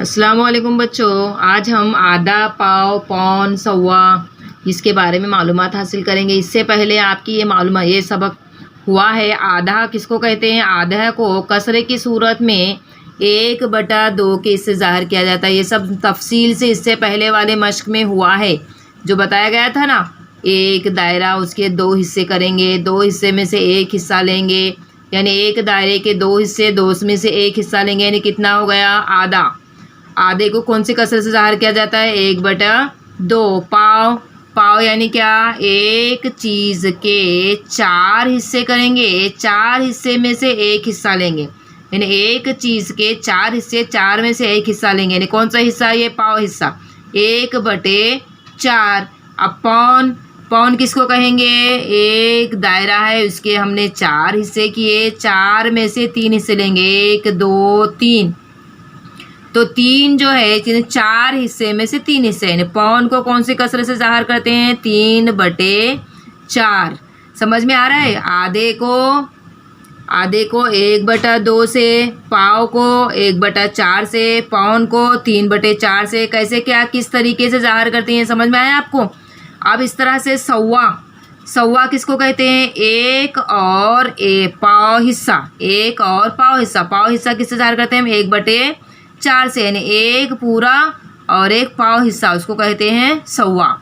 अस्सलाम वालेकुम बच्चों, आज हम आधा, पाव, पौन, सवा इसके बारे में मालूमात हासिल करेंगे। इससे पहले आपकी ये सबक हुआ है। आधा किसको कहते हैं? आधा को कसरे की सूरत में 1/2 के इससे ज़ाहिर किया जाता है। ये सब तफसील से इससे पहले वाले मश्क में हुआ है, जो बताया गया था ना। एक दायरा, उसके 2 हिस्से करेंगे, 2 हिस्से में से एक हिस्सा लेंगे, यानी एक दायरे के 2 हिस्से, 2 में से एक हिस्सा लेंगे, यानी कितना हो गया? आधा। आधे को कौन सी कसर से ज़ाहिर किया जाता है? 1/2। पाव, पाव यानी क्या? एक चीज़ के 4 हिस्से करेंगे, 4 हिस्से में से एक हिस्सा लेंगे, यानी एक चीज़ के 4 हिस्से, 4 में से एक हिस्सा लेंगे, यानी कौन सा हिस्सा? ये पाव हिस्सा, 1/4। अब पौन, पौन किसको कहेंगे? एक दायरा है, उसके हमने 4 हिस्से किए, 4 में से 3 हिस्से लेंगे, 1 2 3। तो 3 जो है 4 हिस्से में से 3 हिस्से, यानी पौन को कौन सी कसर से ज़ाहिर करते हैं? 3/4। समझ में आ रहा है? आधे को 1/2 से, पाव को 1/4 से, पौन को 3/4 से, कैसे क्या किस तरीके से ज़ाहिर करते हैं, समझ में आया आपको? अब इस तरह से सवा किसको कहते हैं? एक और पाव हिस्सा, एक और पाव हिस्सा। पाव हिस्सा किससे ज़ाहिर करते हैं हम? 1/4 से, यानी एक पूरा और एक पाव हिस्सा, उसको कहते हैं सवा।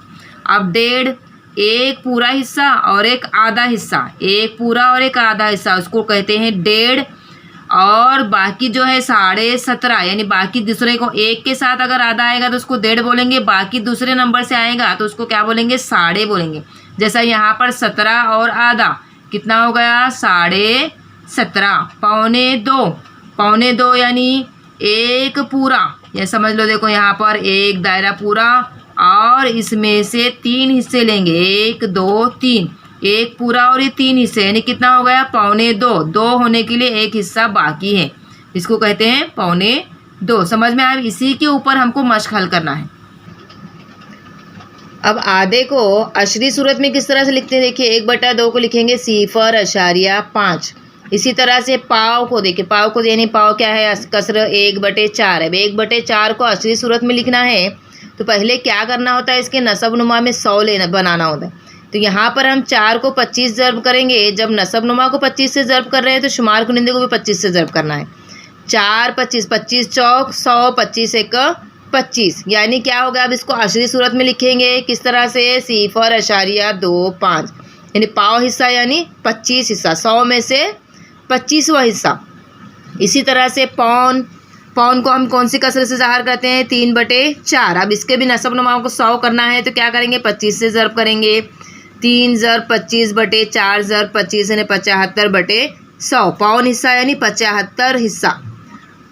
अब 1.5, एक पूरा हिस्सा और एक आधा हिस्सा, एक पूरा और एक आधा हिस्सा, उसको कहते हैं 1.5। और बाकी जो है 17.5, यानी बाकी दूसरे को एक के साथ अगर आधा आएगा तो उसको 1.5 बोलेंगे, बाकी दूसरे नंबर से आएगा तो उसको क्या बोलेंगे? 1.5 बोलेंगे। जैसा यहाँ पर 17 और आधा कितना हो गया? 17.5। पौने दो यानी एक पूरा, यह समझ लो। देखो यहाँ पर एक दायरा पूरा और इसमें से 3 हिस्से लेंगे, 1 2 3, एक पूरा और ये 3 हिस्से, यानी कितना हो गया? 2.25। 2 होने के लिए एक हिस्सा बाकी है, इसको कहते हैं 2.25। समझ में आया? इसी के ऊपर हमको मश्क हल करना है। अब आधे को अशरी सूरत में किस तरह से लिखते हैं? देखिए 1/2 को लिखेंगे 0.5। इसी तरह से पाव को देखिए, पाव को यानी पाव क्या है? कसर 1/4 है। 1/4 को अशरी सूरत में लिखना है तो पहले क्या करना होता है? इसके नसब नुमा में 100 बनाना होता है। तो यहाँ पर हम 4 को 25 ज़र्ब करेंगे। जब नसब नुमा को 25 से ज़र्ब कर रहे हैं तो शुमार कुनिंदे को भी 25 से ज़र्ब करना है। 4 25, 25 चौक 100, 25 एक 25, यानी क्या होगा? अब इसको अशरी सूरत में लिखेंगे किस तरह से? 0.25, यानी पाव हिस्सा यानी 25 हिस्सा, 100 में से 25वां हिस्सा। इसी तरह से पौन को हम कौन सी कसर से ज़ाहिर करते हैं? 3/4। अब इसके भी नसब नुमाओं को 100 करना है तो क्या करेंगे? 25 से ज़र्ब करेंगे। 3 ज़र्ब 25/4 ज़र्ब 25, यानी 75/100। पौन हिस्सा यानी 75 हिस्सा,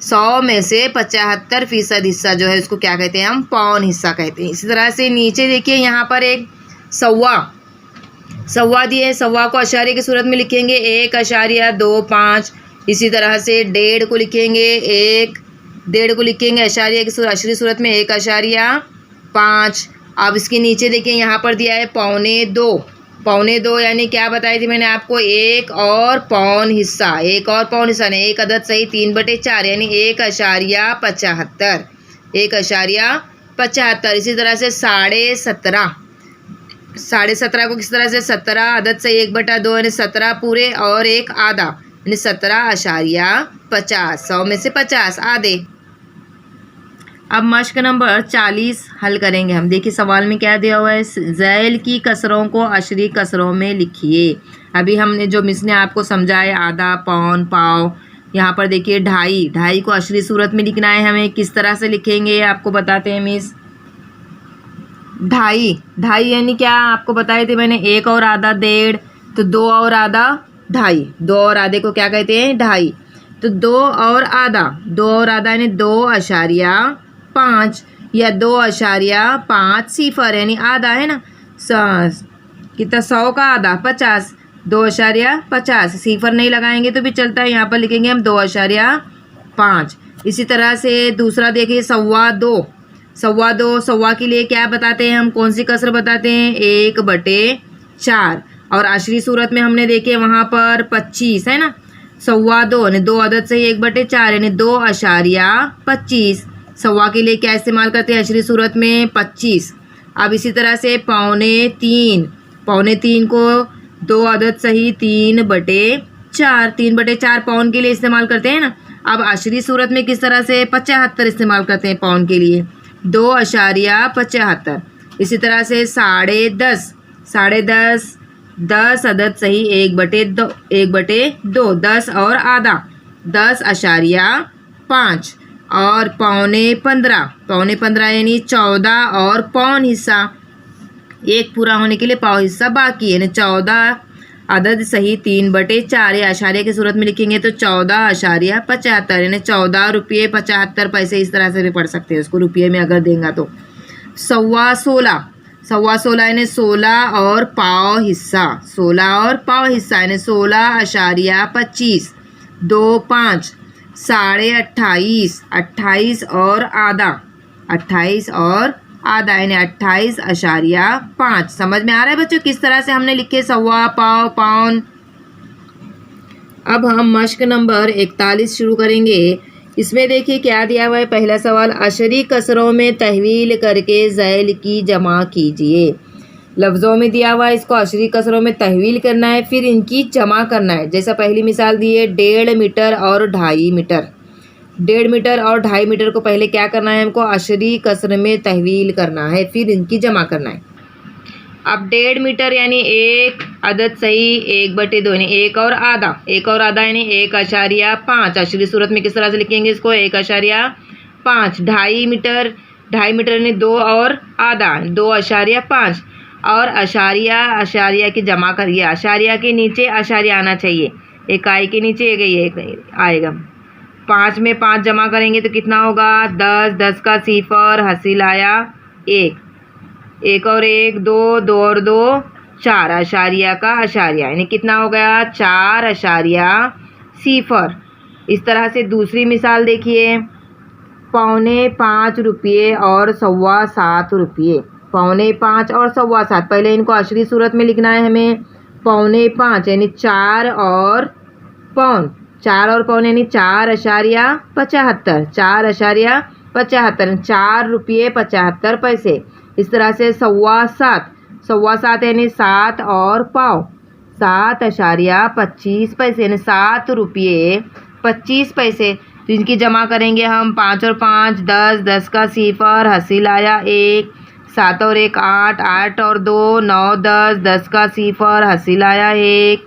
100 में से 75% हिस्सा जो है उसको क्या कहते हैं? हम पौन हिस्सा कहते हैं। इसी तरह से नीचे देखिए यहाँ पर एक सवा दिए। सवा को अशारे की सूरत में लिखेंगे 1.25। इसी तरह से 1.5 को लिखेंगे 1.5 को लिखेंगे अशारिया की अशरी सूरत में 1.5। अब इसके नीचे देखिए यहाँ पर दिया है 2.25, यानी क्या बताई थी मैंने आपको? एक और पौन हिस्सा ने एक अदद सही 3/4, यानी 1.75। 1.75। इसी तरह से 17.5 को किस तरह से? 17 अदद से 1/2, यानी 17 पूरे और एक आधा, यानी 17.50। 100 में से 50 आधे। अब मश्क नंबर 40 हल करेंगे हम। देखिए सवाल में क्या दिया हुआ है? ज़ैल की कसरों को अशरी कसरों में लिखिए। अभी हमने जो मिस ने आपको समझाया आधा, पौन, पाव, यहाँ पर देखिए 2.5 को अशरी सूरत में लिखना है हमें। किस तरह से लिखेंगे आपको बताते हैं मिस। 2.5 यानी क्या आपको बताए थे मैंने? एक और आधा 1.5, तो 2 और आधा 2.5। 2 और आधे को क्या कहते हैं? 2.5। तो 2 और आधा यानी 2.5 या 2.5 सिफर, यानी आधा है ना। कितना? 100 का आधा 50, 2.50। सिफर नहीं लगाएंगे तो भी चलता है, यहाँ पर लिखेंगे हम 2.5। इसी तरह से दूसरा देखिए 2.25। सवा के लिए क्या बताते हैं हम? कौन सी कसर बताते हैं? 1/4। और अशरी सूरत में हमने देखे वहाँ पर 25 है ना। 2.25 यानी 2 अदद से 1/4, यानी 2.25। सवा के लिए क्या इस्तेमाल करते हैं अशरी सूरत में 25। अब इसी तरह से पौने तीन को 2 अदद सही 3/4, 3/4 पौन के लिए इस्तेमाल करते हैं ना। अब अशरी सूरत में किस तरह से 75 इस्तेमाल करते हैं पौन के लिए, 2.75। इसी तरह से 10.5, 10 अदद सही 1/2, 10 और आधा 10.5। और पौने 15 यानी 14 और पौन हिस्सा, एक पूरा होने के लिए पाव हिस्सा बाकी है, यानी 14 अदद सही 3/4। या आशार्य की सूरत में लिखेंगे तो 14.75, यानी 14 रुपये 75 पैसे। इस तरह से भी पढ़ सकते हैं उसको रुपये में अगर देंगे तो। 16 यानी 16 और पाव हिस्सा, 16 और पाव हिस्सा यानी 16.25, 2 5 28.5, 28 और आधा, 28 और आधा यानी 28.5। समझ में आ रहा है बच्चों किस तरह से हमने लिखे सवा, पाव, पाउन। अब हम मश्क नंबर 41 शुरू करेंगे। इसमें देखिए क्या दिया हुआ है। पहला सवाल, अशरी कसरों में तहवील करके ज़ैल की जमा कीजिए। लफ्ज़ों में दिया हुआ है, इसको अशरी कसरों में तहवील करना है, फिर इनकी जमा करना है। जैसा पहली मिसाल दी है 1.5 मीटर और 2.5 मीटर। 1.5 मीटर और 2.5 मीटर को पहले क्या करना है, हमको अशरी कसर में तहवील करना है, फिर इनकी जमा करना है। अब 1.5 मीटर यानी 1 अदद सही 1/2 यानी 1 और आधा, 1 और आधा यानी 1.5। अशरी सूरत में किस तरह से लिखेंगे इसको, 1.5। 2.5 मीटर यानी 2 और आधा, 2.5। और अशारिया की जमा करिए, अशारिया के नीचे अशारिया आना चाहिए, इकाई के नीचे एक आएगा। 5 में 5 जमा करेंगे तो कितना होगा, 10, 10 का सिफर, हासिल आया 1, 1 और 1 2, 2 और 2 4, अशारिया का अशारिया यानी कितना हो गया 4.0। इस तरह से दूसरी मिसाल देखिए, 5.25 रुपये और 7.25 रुपये। 5.25 और 7.25, पहले इनको अशरी सूरत में लिखना है हमें। 5.25 यानी 4 और पौन, 4 और पौन यानी 4.75, 4.75, 4 रुपये 75 पैसे। इस तरह से 7.25 यानी 7 और पाव, 7.25 पैसे यानी 7 रुपये 25 पैसे। तो इनकी जमा करेंगे हम, 5 और 5 10, 10 का सिफर, हासिल आया 1, 7 और 1 8, 8 और 2 9, 10, 10 का सिफर, हासिल आया 1,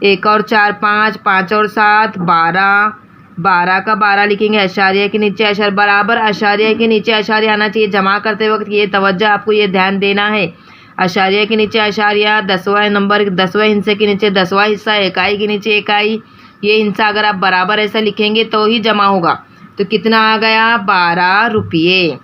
1 और 4 5, 5 और 7 12, 12 का 12 लिखेंगे, अशारिया के नीचे अशार बराबर, अशारिया के नीचे अशारिया आना चाहिए। जमा करते वक्त ये तवज्जो आपको ये ध्यान देना है, अशारिया के नीचे अशारिया, 10वां नंबर 10वें हिस्से के नीचे 10वां हिस्सा, इकाई के नीचे इकाई, ये हिस्सा अगर आप बराबर ऐसा लिखेंगे तो ही जमा होगा। तो कितना आ गया 12 रुपये।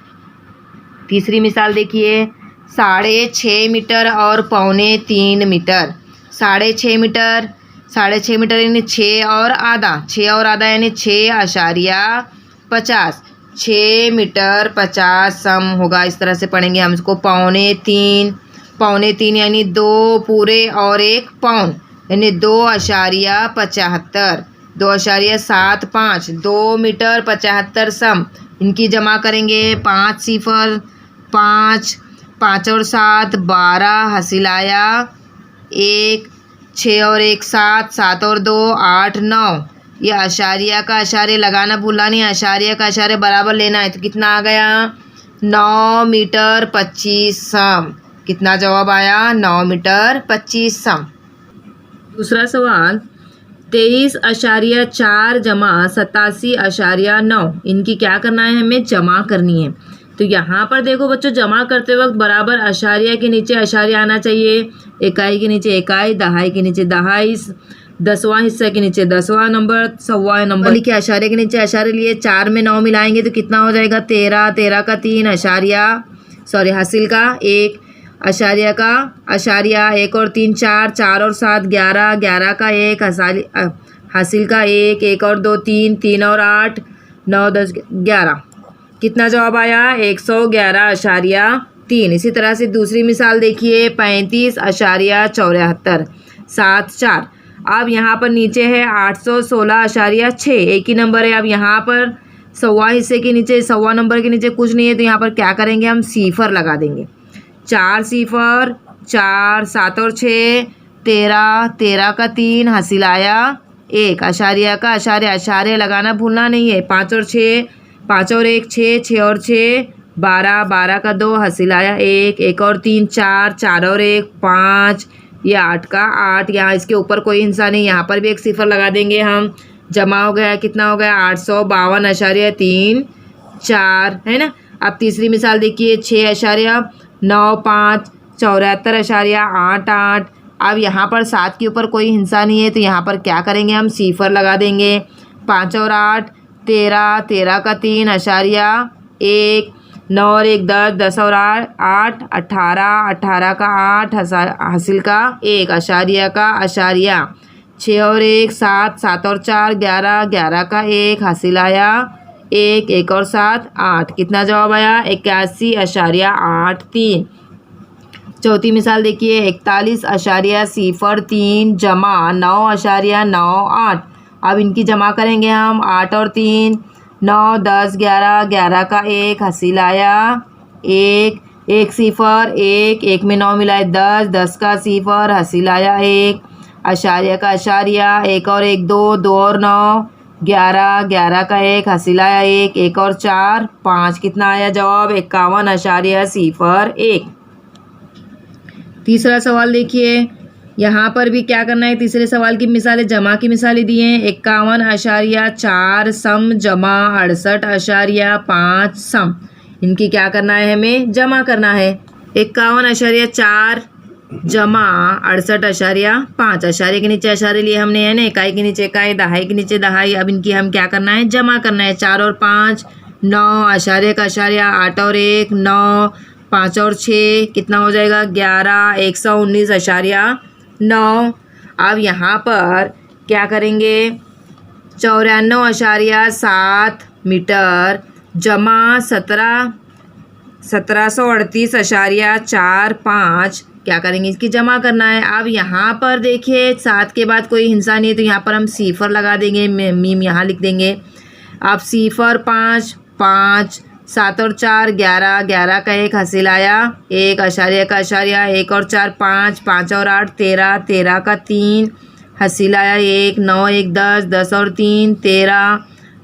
तीसरी मिसाल देखिए, 6.5 मीटर और 3.25 मीटर। 6.5 मीटर यानी 6 और आधा, 6 और आधा यानी 6.50, 6 मीटर 50 सम होगा। इस तरह से पढ़ेंगे हम इसको। 3.25 यानी 2 पूरे और 1 पौन यानी 2.75, 2.75, 2 मीटर 75 सम। इनकी जमा करेंगे, 5 सिफर 5, 5 और 7 12, हासिल आया 1, 6 और 1 7, 7 और 2 8 9। ये अशारिया का अशारे लगाना भूलना नहीं, अशारिया का अशारे बराबर लेना है। तो कितना आ गया 9 मीटर 25 सम। कितना जवाब आया 9 मीटर 25 सम। दूसरा सवाल, 23.4 जमा 87.9, इनकी क्या करना है, हमें जमा करनी है। तो यहाँ पर देखो बच्चों, जमा करते वक्त बराबर अशारिया के नीचे अशारिया आना चाहिए, इकाई के नीचे इकाई, दहाई के नीचे दहाई, 10वां हिस्से के नीचे 10वां नंबर, 100वां नंबर लिखे, अशारे के नीचे अशारे लिए। 4 में 9 मिलाएंगे तो कितना हो जाएगा 13, 13 का 3 हासिल का 1, अशारिया का अशारिया 1 और 3 4, 4 और 7 11, 11 का 1 हासिल का 1, 1 और 2 3, 3 और 8 9 10 11। कितना जवाब आया 111.3। इसी तरह से दूसरी मिसाल देखिए, 35.74, 7 4। अब यहाँ पर नीचे है 816.6, एक ही नंबर है। अब यहाँ पर सवा हिस्से के नीचे, सवा नंबर के नीचे कुछ नहीं है तो यहाँ पर क्या करेंगे हम सिफर लगा देंगे। 4 सिफर, 4, 7 और 6 13, 13 का 3 हासिल आया 1, अशारिया का अशारिया, अशारिया लगाना भूलना नहीं है। 5 और 6, 5 और 1 6, 6 और 6 12, 12 का 2 हासिल आया 1, 1 और 3 4, 4 और 1 5, ये 8 का 8। यहाँ इसके ऊपर कोई हिस्सा नहीं, यहाँ पर भी एक सिफर लगा देंगे हम। जमा हो गया, कितना हो गया 852.34 है ना। अब तीसरी मिसाल देखिए 6.95 74.88। अब यहाँ पर 7 के ऊपर कोई हिस्सा नहीं है तो यहाँ पर क्या करेंगे हम सिफर लगा देंगे। 5 और 8 13, 13 का 3.1, 9 और 1 10, 10 और 8 18, 18 का 8 हासिल का 1, अशारिया का अशारिया। 6 और 1 7, 7 और 4 11, 11 का 1 हासिल आया 1, 1 और 7 8। कितना जवाब आया 81.83। चौथी मिसाल देखिए 41.03 जमा 9.98। अब इनकी जमा करेंगे हम। 8 और 3 9, 10 11, 11 का 1 हासिल आया 1, 1 सिफर 1, 1 में 9 मिलाए 10, 10 का सिफर हासिल आया 1, अशारिया का अशारिया। 1 और 1 2, 2 और 9 11, 11 का 1 हासिल आया 1, 1 और 4 5। कितना आया जवाब 51.01। तीसरा सवाल देखिए, यहाँ पर भी क्या करना है। तीसरे सवाल की मिसालें जमा की मिसालें दी हैं। 51.4 सम जमा 68.5 सम। इनकी क्या करना है, हमें जमा करना है। 51.4 जमा 68.5, अशारे के नीचे अशारे लिए हमने है ना, इकाई के नीचे इकाई, दहाई के नीचे दहाई। अब इनकी हम क्या करना है, जमा करना है। 4 और 5 9, अशारे का अशारिया। 8 और 1 9, 5 और 6 कितना हो जाएगा 11, 119.9। अब यहाँ पर क्या करेंगे 94.7 मीटर जमा 1738.45 क्या करेंगे, इसकी जमा करना है। अब यहाँ पर देखिए 7 के बाद कोई हिस्सा नहीं है तो यहाँ पर हम सिफर लगा देंगे, मीम यहाँ लिख देंगे। अब सिफर 5, 5 7 और 4 11, 11 का 1 हासिल आया 1, अशारिया का अशारिया। 1 और 4 5, 5 और 8 13, 13 का 3 हासिल आया 1, 9 1 10, 10 और 3 13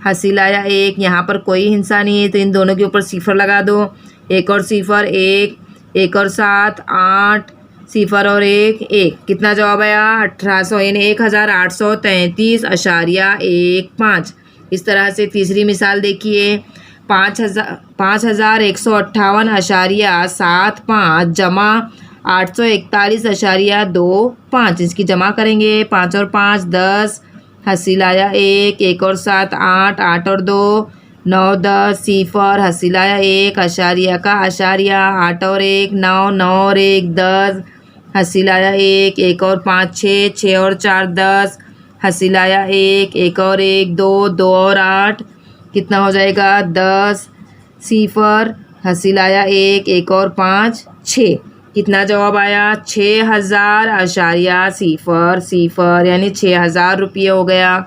हासिल आया 1। यहाँ पर कोई हिस्सा नहीं है तो इन दोनों के ऊपर सिफर लगा दो। 1 और सिफर 1, 1 और 7 8, सिफर और 1 1। कितना जवाब आया 1800 यानी 1833.15। इस तरह से तीसरी मिसाल देखिए 5158.75 जमा 841.25। इसकी जमा करेंगे। 5 और 5 10 हासिल आया 1, 1 और 7 8, 8 और 2 9 10 सिफर हासिल आया 1, अशारिया का अशारिया। 8 और 1 9, 9 और 1 10 हासिल आया 1, 1 और 5 6, 6 और 4 10 हासिल आया 1, 1 और 1 2, 2 और 8 कितना हो जाएगा 10 सिफर हासिल आया 1, 1 और 5 6। कितना जवाब आया 6000.00 यानी 6000 रुपये हो गया।